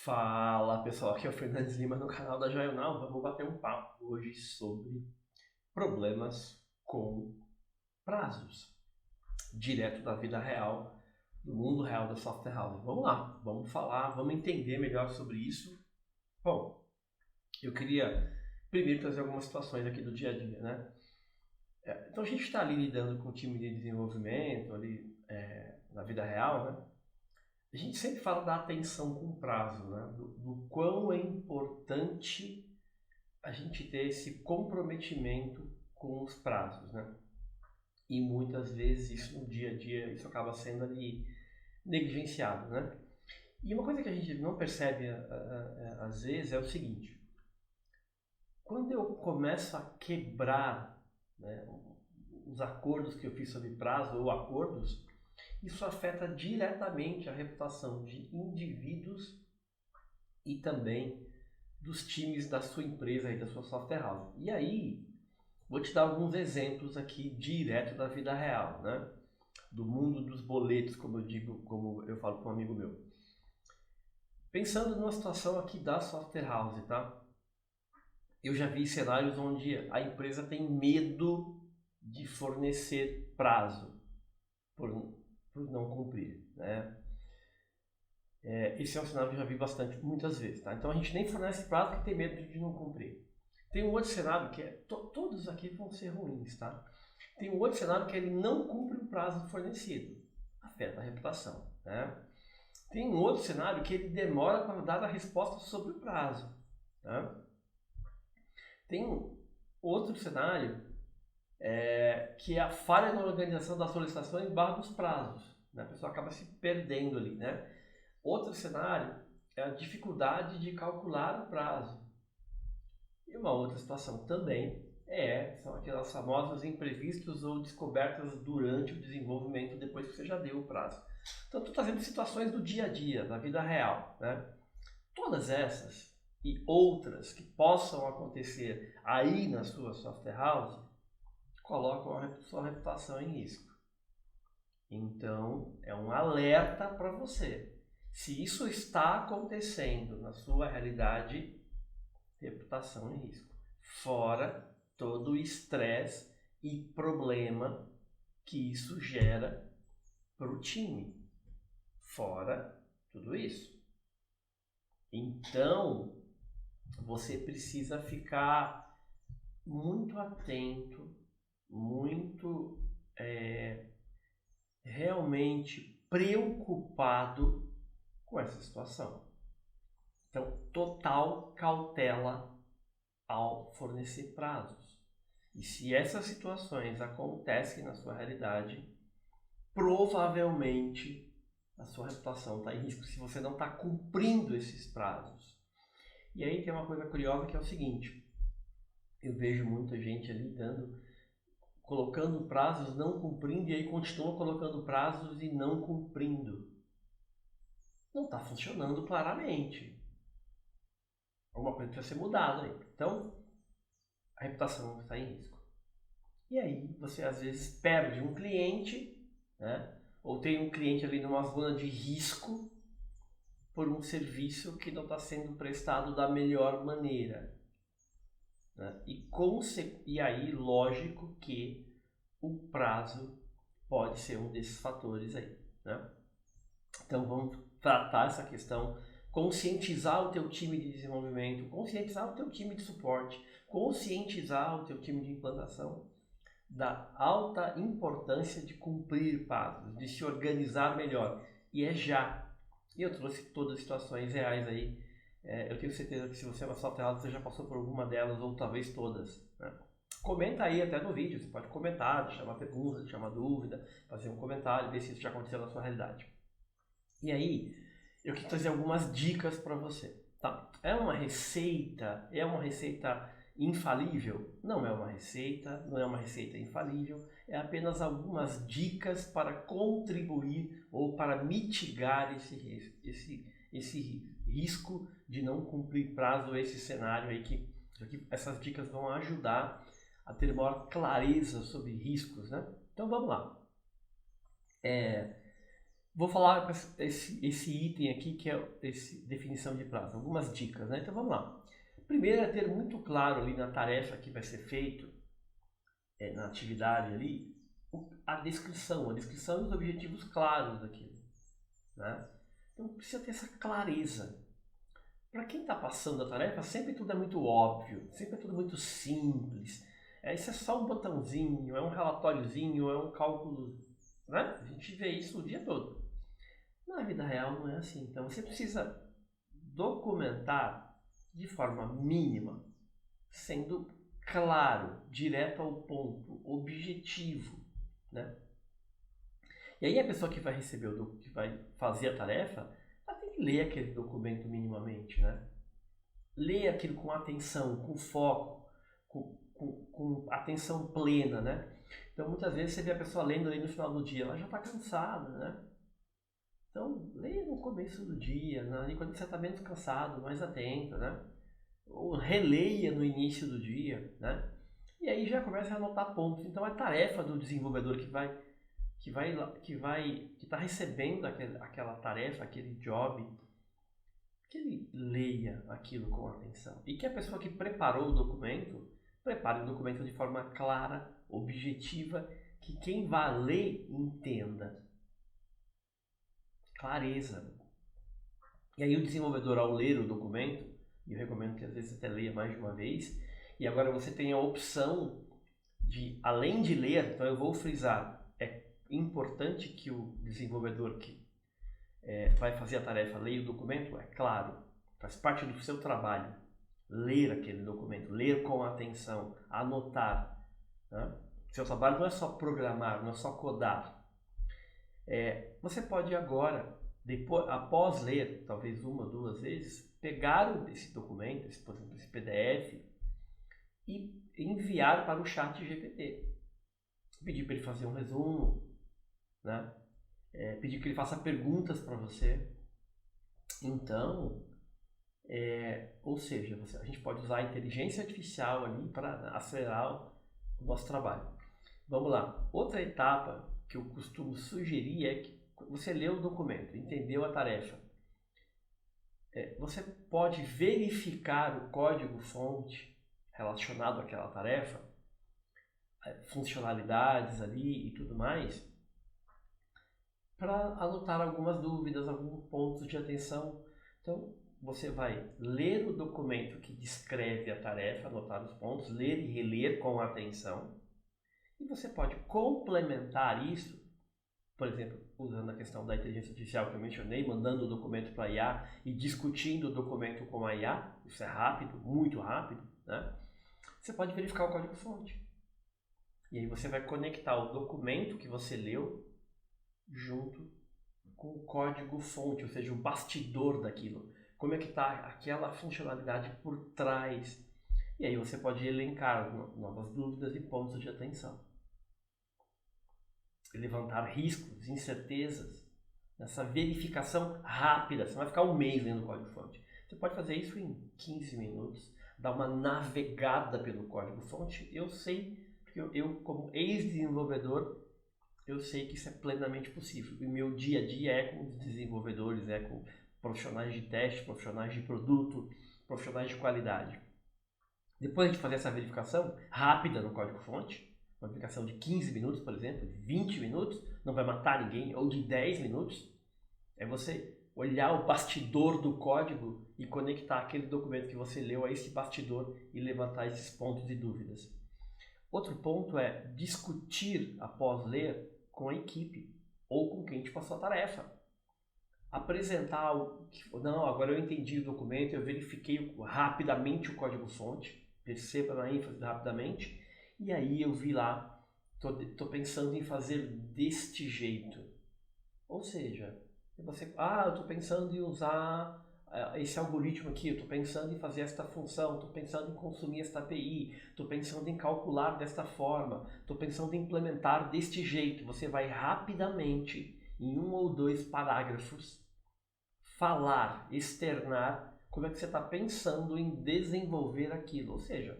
Fala pessoal, aqui é o Fernandes Lima no canal da Jornal. Vamos bater um papo hoje sobre problemas com prazos, direto da vida real, do mundo real da software house. Vamos lá, vamos falar, vamos entender melhor sobre isso. Bom, eu queria primeiro trazer algumas situações aqui do dia a dia, né? Então a gente está ali lidando com o time de desenvolvimento, ali na vida real, né? A gente sempre fala da atenção com prazo, né? Do quão é importante a gente ter esse comprometimento com os prazos, né? E muitas vezes isso no dia a dia, isso acaba sendo ali negligenciado, né? E uma coisa que a gente não percebe às vezes é o seguinte: quando eu começo a quebrar, né, os acordos que eu fiz sobre prazo ou acordos, isso afeta diretamente a reputação de indivíduos e também dos times da sua empresa e da sua software house. E aí, vou te dar alguns exemplos aqui direto da vida real, né? Do mundo dos boletos, como eu digo, como eu falo para um amigo meu. Pensando numa situação aqui da software house, tá? Eu já vi cenários onde a empresa tem medo de fornecer prazo por não cumprir, né? Esse é um cenário que eu já vi muitas vezes, tá? Então a gente nem fornece prazo porque tem medo de não cumprir. Tem um outro cenário que todos aqui vão ser ruins, tá? Tem um outro cenário que ele não cumpre o prazo fornecido, afeta a reputação, né? Tem um outro cenário que ele demora para dar a resposta sobre o prazo, tá? Tem um outro cenário que é a falha na organização das solicitações barra dos prazos, né? A pessoa acaba se perdendo ali, né? Outro cenário é a dificuldade de calcular o prazo. E uma outra situação também são aquelas famosas imprevistos ou descobertas durante o desenvolvimento depois que você já deu o prazo. Então, estou trazendo situações do dia a dia, da vida real, né? Todas essas e outras que possam acontecer aí na sua software house colocam a sua reputação em risco. Então, é um alerta para você. Se isso está acontecendo na sua realidade, reputação em risco. Fora todo o estresse e problema que isso gera para o time. Fora tudo isso. Então, você precisa ficar muito atento, muito realmente preocupado com essa situação. Então, total cautela ao fornecer prazos. E se essas situações acontecem na sua realidade, provavelmente a sua reputação está em risco se você não está cumprindo esses prazos. E aí tem uma coisa curiosa que é o seguinte: eu vejo muita gente ali colocando prazos, não cumprindo, e aí continua colocando prazos e não cumprindo. Não está funcionando claramente. Alguma coisa precisa ser mudada aí. Então, a reputação está em risco. E aí você às vezes perde um cliente, né? Ou tem um cliente ali numa zona de risco por um serviço que não está sendo prestado da melhor maneira, né? E aí, lógico que o prazo pode ser um desses fatores aí, né? Então vamos tratar essa questão, conscientizar o teu time de desenvolvimento, conscientizar o teu time de suporte, conscientizar o teu time de implantação da alta importância de cumprir prazos, de se organizar melhor. E é já. E eu trouxe todas as situações reais aí. Eu tenho certeza que se você é uma software house, você já passou por alguma delas ou talvez todas, né? Comenta aí até no vídeo, você pode comentar, deixar uma pergunta, deixar uma dúvida, fazer um comentário, ver se isso já aconteceu na sua realidade. E aí, eu quero trazer algumas dicas para você, tá? É uma receita infalível? Não é uma receita, não é uma receita infalível, é apenas algumas dicas para contribuir ou para mitigar esse risco de não cumprir prazo, esse cenário aí que essas dicas vão ajudar a ter maior clareza sobre riscos, né? Então vamos lá. Vou falar esse item aqui que é definição de prazo, algumas dicas, né? Então vamos lá. Primeiro é ter muito claro ali na tarefa que vai ser feito, na atividade ali, a descrição e os objetivos claros daquilo, né? Então precisa ter essa clareza. Para quem está passando a tarefa, sempre tudo é muito óbvio, sempre é tudo muito simples. Isso é só um botãozinho, é um relatóriozinho, é um cálculo, né? A gente vê isso o dia todo. Na vida real não é assim. Então você precisa documentar de forma mínima, sendo claro, direto ao ponto, objetivo, né? E aí a pessoa que vai receber que vai fazer a tarefa, ela tem que ler aquele documento minimamente, né? Ler aquilo com atenção, com foco, com atenção plena, né? Então muitas vezes você vê a pessoa lendo ali no final do dia, ela já está cansada, né? Então leia no começo do dia, né? Quando você está menos cansado, mais atento, né? Ou releia no início do dia, né? E aí já começa a anotar pontos. Então é tarefa do desenvolvedor que está recebendo aquela tarefa, aquele job, que ele leia aquilo com atenção. E que a pessoa que preparou o documento, prepare o documento de forma clara, objetiva, que quem vai ler entenda. Clareza. E aí o desenvolvedor, ao ler o documento, e eu recomendo que às vezes você até leia mais de uma vez, e agora você tem a opção de, além de ler, então eu vou frisar, é importante que o desenvolvedor que vai fazer a tarefa leia o documento, é claro, faz parte do seu trabalho, ler aquele documento, ler com atenção, anotar. Né? Seu trabalho não é só programar, não é só codar. Você pode agora, depois, após ler, talvez uma ou duas vezes, pegar esse documento, por exemplo, esse PDF, e enviar para o chat GPT. Pedir para ele fazer um resumo, né? Pedir que ele faça perguntas para você. Então, ou seja, a gente pode usar a inteligência artificial ali para acelerar o nosso trabalho. Vamos lá. Outra etapa que eu costumo sugerir é que você leu o documento, entendeu a tarefa. Você pode verificar o código-fonte relacionado àquela tarefa, funcionalidades ali e tudo mais, para anotar algumas dúvidas, alguns pontos de atenção. Então, você vai ler o documento que descreve a tarefa, anotar os pontos, ler e reler com atenção. E você pode complementar isso, por exemplo, usando a questão da inteligência artificial que eu mencionei, mandando o documento para a IA e discutindo o documento com a IA. Isso é rápido, muito rápido, né? Você pode verificar o código-fonte. E aí você vai conectar o documento que você leu junto com o código-fonte, ou seja, o bastidor daquilo. Como é que está aquela funcionalidade por trás. E aí você pode elencar novas dúvidas e pontos de atenção. Levantar riscos, incertezas, nessa verificação rápida. Você não vai ficar um mês lendo o código-fonte. Você pode fazer isso em 15 minutos, dar uma navegada pelo código-fonte. Eu sei, porque eu como ex-desenvolvedor, eu sei que isso é plenamente possível. E meu dia a dia é com os desenvolvedores, é com profissionais de teste, profissionais de produto, profissionais de qualidade. Depois de fazer essa verificação rápida no código-fonte, uma verificação de 15 minutos, por exemplo, de 20 minutos, não vai matar ninguém, ou de 10 minutos, é você olhar o bastidor do código e conectar aquele documento que você leu a esse bastidor e levantar esses pontos e dúvidas. Outro ponto é discutir após ler com a equipe ou com quem te passou a tarefa. Apresentar não, agora eu entendi o documento, eu verifiquei rapidamente o código-fonte, perceba na ênfase rapidamente, e aí eu vi lá, tô pensando em fazer deste jeito. Ou seja, você, eu tô pensando em usar esse algoritmo aqui, eu estou pensando em fazer esta função, estou pensando em consumir esta API, estou pensando em calcular desta forma, estou pensando em implementar deste jeito. Você vai rapidamente, em 1 ou 2 parágrafos, falar, externar como é que você está pensando em desenvolver aquilo. Ou seja,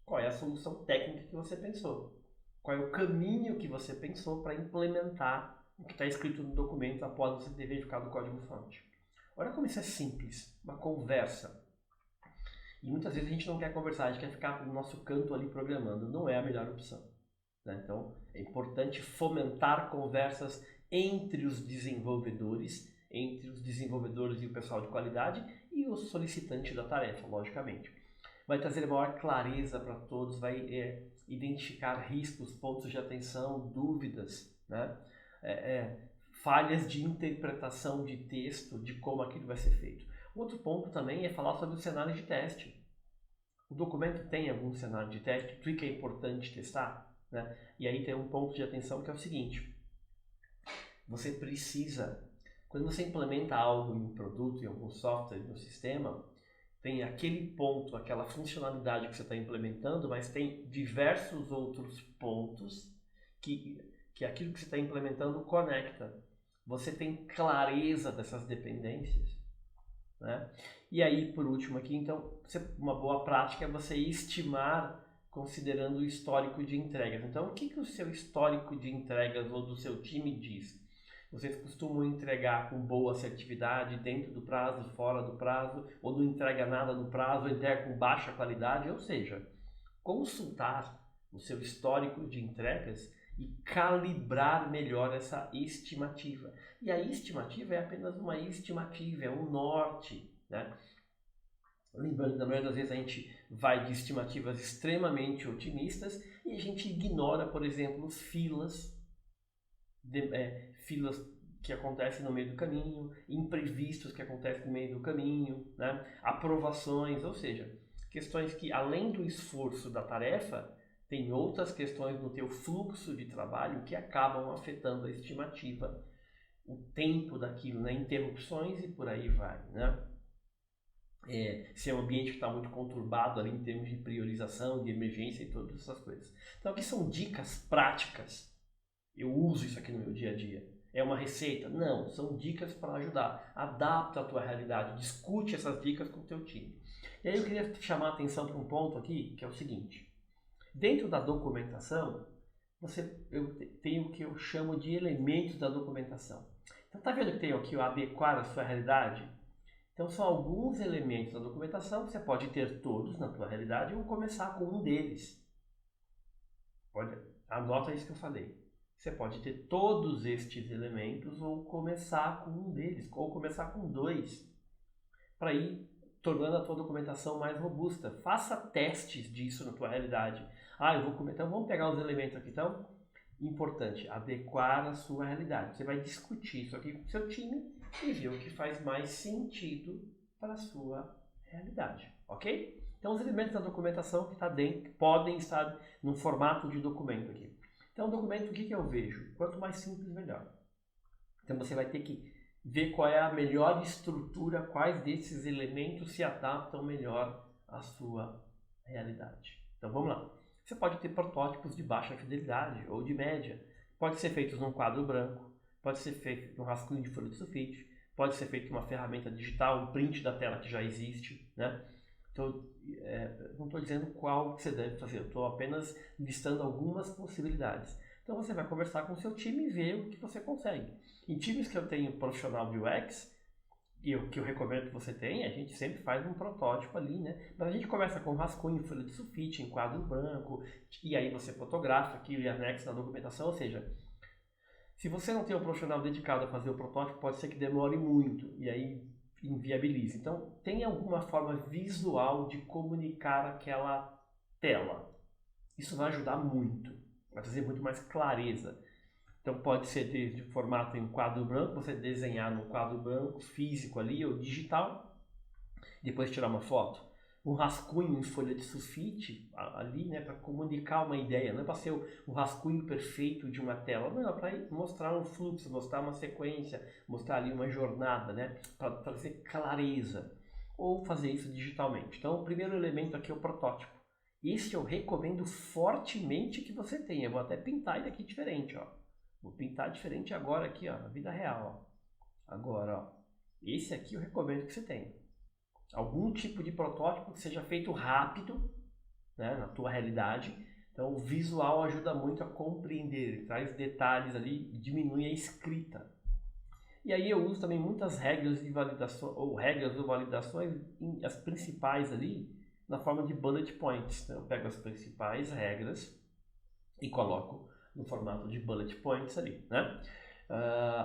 qual é a solução técnica que você pensou, qual é o caminho que você pensou para implementar o que está escrito no documento após você ter verificado o código-fonte. Olha como isso é simples, uma conversa. E muitas vezes a gente não quer conversar, a gente quer ficar no nosso canto ali programando. Não é a melhor opção, né? Então, é importante fomentar conversas entre os desenvolvedores e o pessoal de qualidade e o solicitante da tarefa, logicamente. Vai trazer maior clareza para todos, vai identificar riscos, pontos de atenção, dúvidas, né? Falhas de interpretação de texto, de como aquilo vai ser feito. Outro ponto também é falar sobre o cenário de teste. O documento tem algum cenário de teste, tudo que é importante testar, né? E aí tem um ponto de atenção que é o seguinte: você precisa, quando você implementa algo em um produto, em algum software, no sistema, tem aquele ponto, aquela funcionalidade que você está implementando, mas tem diversos outros pontos que aquilo que você está implementando conecta. Você tem clareza dessas dependências, né? E aí, por último aqui, então, uma boa prática é você estimar considerando o histórico de entregas. Então, o que o seu histórico de entregas ou do seu time diz? Vocês costumam entregar com boa assertividade, dentro do prazo, fora do prazo, ou não entrega nada no prazo, ou entrega com baixa qualidade? Ou seja, consultar o seu histórico de entregas e calibrar melhor essa estimativa. E a estimativa é apenas uma estimativa, é um norte, né? Lembrando que na maioria das vezes a gente vai de estimativas extremamente otimistas e a gente ignora, por exemplo, filas que acontecem no meio do caminho, imprevistos que acontecem no meio do caminho, né? Aprovações, ou seja, questões que além do esforço da tarefa, tem outras questões no teu fluxo de trabalho que acabam afetando a estimativa, o tempo daquilo, né? Interrupções e por aí vai, né? Se é um ambiente que está muito conturbado ali em termos de priorização, de emergência e todas essas coisas. Então aqui são dicas práticas. Eu uso isso aqui no meu dia a dia. É uma receita? Não, são dicas para ajudar. Adapta a tua realidade, discute essas dicas com o teu time. E aí eu queria chamar a atenção para um ponto aqui, que é o seguinte. Dentro da documentação, eu tenho o que eu chamo de elementos da documentação. Então tá vendo que tem aqui o adequar a sua realidade? Então são alguns elementos da documentação, você pode ter todos na tua realidade ou começar com um deles. Anota isso que eu falei. Você pode ter todos estes elementos ou começar com um deles, ou começar com dois, para ir tornando a tua documentação mais robusta. Faça testes disso na tua realidade. Então vamos pegar os elementos aqui. Então, importante, adequar a sua realidade. Você vai discutir isso aqui com o seu time e ver o que faz mais sentido para a sua realidade, ok? Então, os elementos da documentação que está dentro podem estar no formato de documento aqui. Então, o documento, o que eu vejo? Quanto mais simples, melhor. Então, você vai ter que ver qual é a melhor estrutura, quais desses elementos se adaptam melhor à sua realidade. Então, vamos lá. Você pode ter protótipos de baixa fidelidade ou de média. Pode ser feito num quadro branco, pode ser feito num rascunho de folha de sulfite, pode ser feito numa ferramenta digital, um print da tela que já existe, né? Então, não estou dizendo qual que você deve fazer, eu estou apenas listando algumas possibilidades. Então você vai conversar com o seu time e ver o que você consegue. Em times que eu tenho profissional de UX, e o que eu recomendo que você tenha, a gente sempre faz um protótipo ali, né? Mas a gente começa com rascunho, folha de sulfite, em quadro branco, e aí você fotografa aquilo e anexa na documentação, ou seja, se você não tem um profissional dedicado a fazer o protótipo, pode ser que demore muito, e aí inviabilize. Então, tem alguma forma visual de comunicar aquela tela. Isso vai ajudar muito, vai trazer muito mais clareza. Então pode ser de formato em quadro branco, você desenhar no quadro branco físico ali ou digital, depois tirar uma foto. Um rascunho em folha de sulfite ali, né, para comunicar uma ideia, não é para ser o rascunho perfeito de uma tela, não, é para mostrar um fluxo, mostrar uma sequência, mostrar ali uma jornada, né, para trazer clareza. Ou fazer isso digitalmente. Então o primeiro elemento aqui é o protótipo. Esse eu recomendo fortemente que você tenha. Eu vou até pintar ele aqui diferente, ó. Vou pintar diferente agora aqui, ó, na vida real, ó. Agora, ó. Esse aqui eu recomendo que você tenha. Algum tipo de protótipo que seja feito rápido, né, na tua realidade, Então o visual ajuda muito a compreender, traz detalhes ali, diminui a escrita. E aí eu uso também muitas regras de validação, ou regras ou validações, as principais ali, na forma de bullet points. Então eu pego as principais regras e coloco no formato de bullet points ali, né?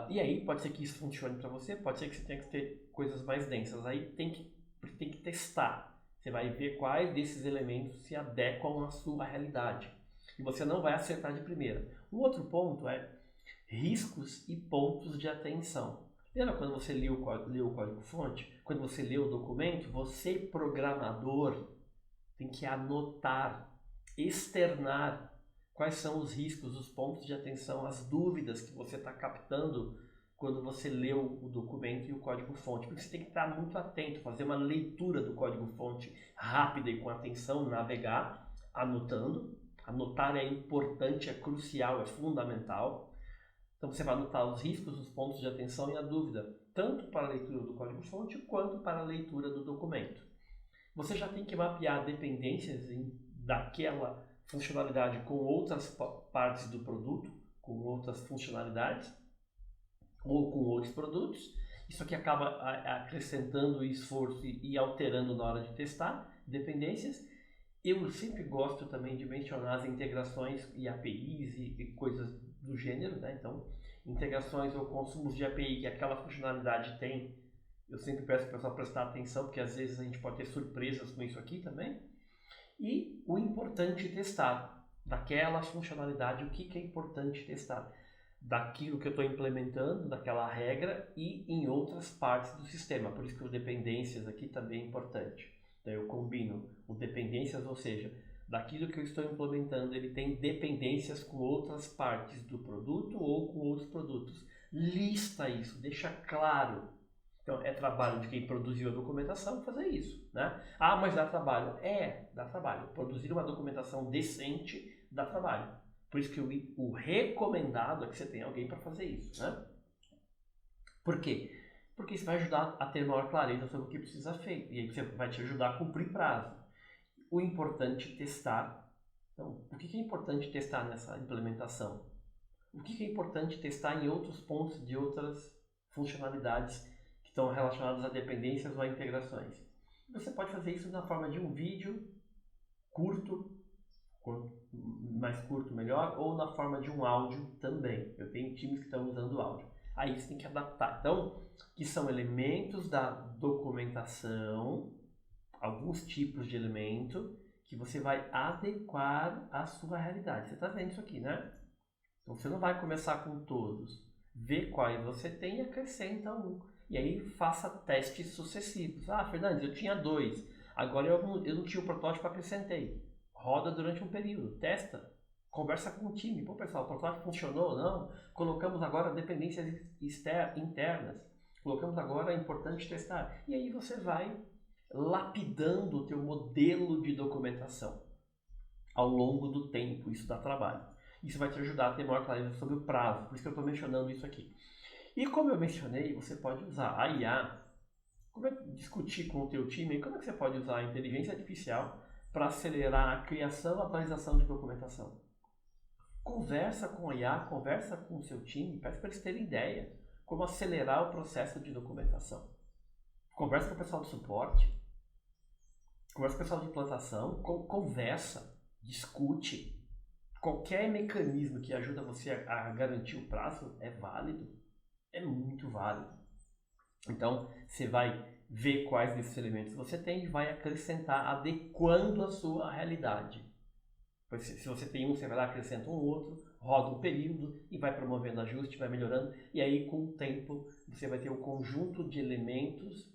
E aí pode ser que isso funcione para você, pode ser que você tenha que ter coisas mais densas. Aí tem que testar. Você vai ver quais desses elementos se adequam à sua realidade. E você não vai acertar de primeira. Um outro ponto é riscos e pontos de atenção. Lembra quando você leu o código-fonte? Quando você lê o documento, você, programador, tem que anotar, externar quais são os riscos, os pontos de atenção, as dúvidas que você está captando quando você leu o documento e o código-fonte. Porque você tem que estar muito atento, fazer uma leitura do código-fonte rápida e com atenção, navegar, anotando. Anotar é importante, é crucial, é fundamental. Então você vai anotar os riscos, os pontos de atenção e a dúvida, tanto para a leitura do código-fonte quanto para a leitura do documento. Você já tem que mapear dependências daquela funcionalidade com outras partes do produto, com outras funcionalidades ou com outros produtos. Isso aqui acaba acrescentando esforço e alterando na hora de testar dependências. Eu sempre gosto também de mencionar as integrações e APIs e coisas do gênero, né? Então, integrações ou consumos de API que aquela funcionalidade tem, eu sempre peço para o pessoal prestar atenção, porque às vezes a gente pode ter surpresas com isso aqui também. E o importante testar, daquela funcionalidade, o que é importante testar, daquilo que eu estou implementando, daquela regra e em outras partes do sistema. Por isso que o dependências aqui também é importante. Então eu combino o dependências, ou seja, daquilo que eu estou implementando, ele tem dependências com outras partes do produto ou com outros produtos. Lista isso, deixa claro. Então é trabalho de quem produziu a documentação fazer isso, né? Ah, mas dá trabalho. Dá trabalho. Produzir uma documentação decente dá trabalho. Por isso que o recomendado é que você tenha alguém para fazer isso, né? Por quê? Porque isso vai ajudar a ter maior clareza sobre o que precisa ser feito. E aí você vai te ajudar a cumprir prazo. O importante é testar. Então, o que é importante testar nessa implementação? O que é importante testar em outros pontos de outras funcionalidades que estão relacionadas a dependências ou a integrações? Você pode fazer isso na forma de um vídeo curto, quanto mais curto melhor, ou na forma de um áudio também. Eu tenho times que estão usando áudio. Aí você tem que adaptar. Então, que são elementos da documentação, alguns tipos de elemento que você vai adequar à sua realidade. Você está vendo isso aqui, né? Então você não vai começar com todos. Vê quais você tem e acrescenta um. E aí faça testes sucessivos. Ah, Fernandes, eu tinha 2. Agora eu não tinha o protótipo, acrescentei. Roda durante um período, testa. Conversa com o time. Pô, pessoal, o protótipo funcionou ou não? Colocamos agora dependências internas. Colocamos agora, é importante testar. E aí você vai lapidando o teu modelo de documentação ao longo do tempo. Isso dá trabalho. Isso vai te ajudar a ter maior clareza sobre o prazo. Por isso que eu estou mencionando isso aqui. E como eu mencionei, você pode usar a IA. Discutir com o teu time, como é que você pode usar a inteligência artificial para acelerar a criação e atualização de documentação? Conversa com a IA, conversa com o seu time, peça para eles terem ideia como acelerar o processo de documentação. Conversa com o pessoal do suporte, conversa com o pessoal de implantação, conversa, discute. Qualquer mecanismo que ajuda você a garantir o prazo é válido, é muito válido. Então, você vai ver quais desses elementos você tem e vai acrescentar, adequando a sua realidade. Se você tem um, você vai lá, acrescenta um outro, roda um período e vai promovendo ajuste, vai melhorando. E aí, com o tempo, você vai ter um conjunto de elementos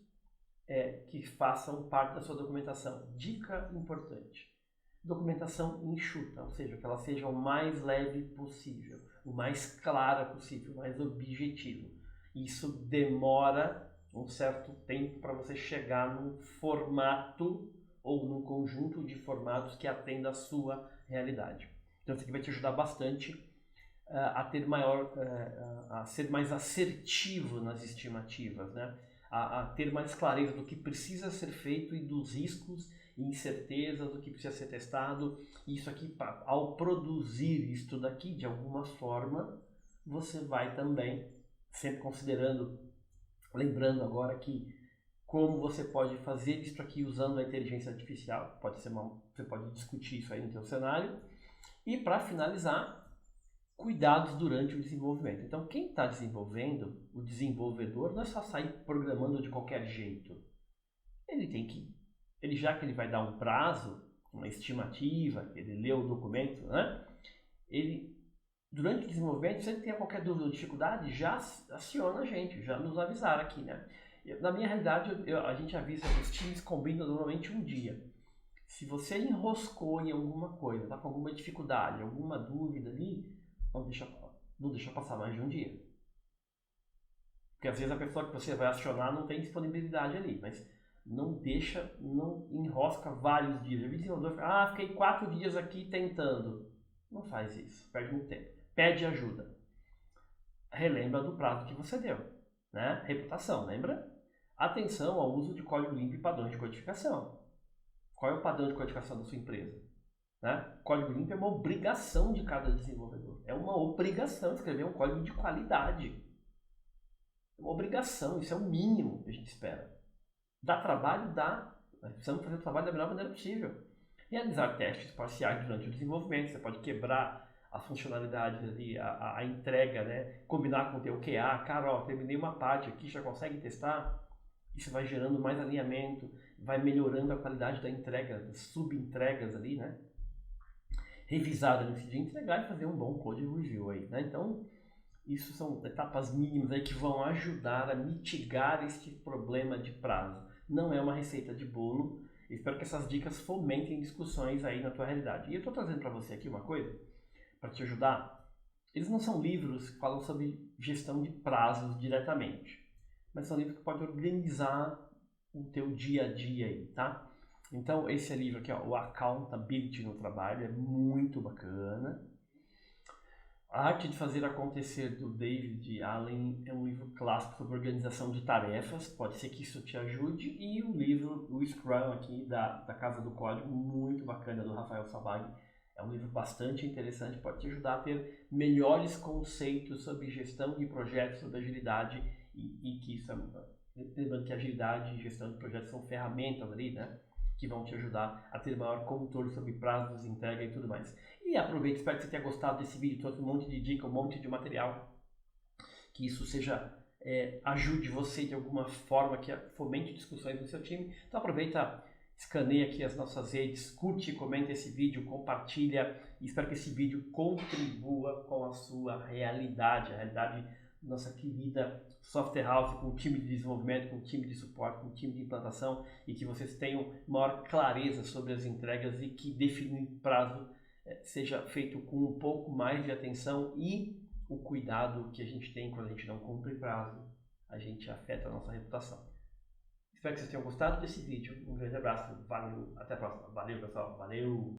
que façam parte da sua documentação. Dica importante. Documentação enxuta, ou seja, que ela seja o mais leve possível, o mais clara possível, o mais objetivo. Isso demora um certo tempo para você chegar num formato ou num conjunto de formatos que atenda a sua realidade. Então isso aqui vai te ajudar bastante a ter a ser mais assertivo nas estimativas, né? a ter mais clareza do que precisa ser feito e dos riscos e incertezas do que precisa ser testado. Isso aqui, ao produzir isto daqui de alguma forma, você vai também, sempre considerando, lembrando agora que como você pode fazer isso aqui usando a inteligência artificial, você pode discutir isso aí no seu cenário. E para finalizar, cuidados durante o desenvolvimento. Então, quem está desenvolvendo, o desenvolvedor, não é só sair programando de qualquer jeito. Já que ele vai dar um prazo, uma estimativa, ele lê o documento, né? Durante o desenvolvimento, se ele tem qualquer dúvida ou dificuldade, já aciona a gente, já nos avisar aqui, né? Na minha realidade, a gente avisa, os times combinam normalmente um dia. Se você enroscou em alguma coisa, está com alguma dificuldade, alguma dúvida ali, não deixa passar mais de um dia. Porque às vezes a pessoa que você vai acionar não tem disponibilidade ali, mas não enrosca vários dias. Eu vi desenvolvedor, fiquei 4 dias aqui tentando. Não faz isso, perde muito tempo. Pede ajuda. Relembra do prazo que você deu, né? Reputação, lembra? Atenção ao uso de código limpo e padrões de codificação. Qual é o padrão de codificação da sua empresa? Né? Código limpo é uma obrigação de cada desenvolvedor. É uma obrigação escrever um código de qualidade. É uma obrigação, isso é o mínimo que a gente espera. Dá trabalho? Dá. Nós precisamos fazer o trabalho da melhor maneira possível. Realizar testes parciais durante o desenvolvimento. Você pode quebrar as funcionalidades ali, a entrega, né? Combinar com o teu QA. Cara, terminei uma parte aqui, já consegue testar? Isso vai gerando mais alinhamento, vai melhorando a qualidade da entrega, das subentregas ali, né? Revisar antes de entregar e fazer um bom code review aí, né? Então, isso são etapas mínimas aí que vão ajudar a mitigar este problema de prazo. Não é uma receita de bolo. Espero que essas dicas fomentem discussões aí na tua realidade. E eu estou trazendo para você aqui uma coisa, para te ajudar. Eles não são livros que falam sobre gestão de prazos diretamente, mas são livros que podem organizar o teu dia a dia aí, tá? Então, esse é livro aqui, ó, o Accountability no Trabalho, é muito bacana. A Arte de Fazer Acontecer, do David Allen, é um livro clássico sobre organização de tarefas, pode ser que isso te ajude. E o livro, o Scrum aqui, da Casa do Código, muito bacana, do Rafael Sabag, é um livro bastante interessante, pode te ajudar a ter melhores conceitos sobre gestão de projetos, sobre agilidade, e que isso lembrando que agilidade e gestão de projetos são ferramentas ali, né? Que vão te ajudar a ter maior controle sobre prazos, entrega e tudo mais. E aproveita, espero que você tenha gostado desse vídeo, trouxe um monte de dica, um monte de material, que isso ajude você de alguma forma, que fomente discussões no seu time. Então aproveita, escaneia aqui as nossas redes, curte, comenta esse vídeo, compartilha, e espero que esse vídeo contribua com a sua realidade, a realidade nossa querida Software House, com o time de desenvolvimento, com o time de suporte, com o time de implantação, e que vocês tenham maior clareza sobre as entregas e que definir prazo seja feito com um pouco mais de atenção, e o cuidado que a gente tem quando a gente não cumpre prazo, a gente afeta a nossa reputação. Espero que vocês tenham gostado desse vídeo. Um grande abraço, valeu, até a próxima. Valeu, pessoal, valeu!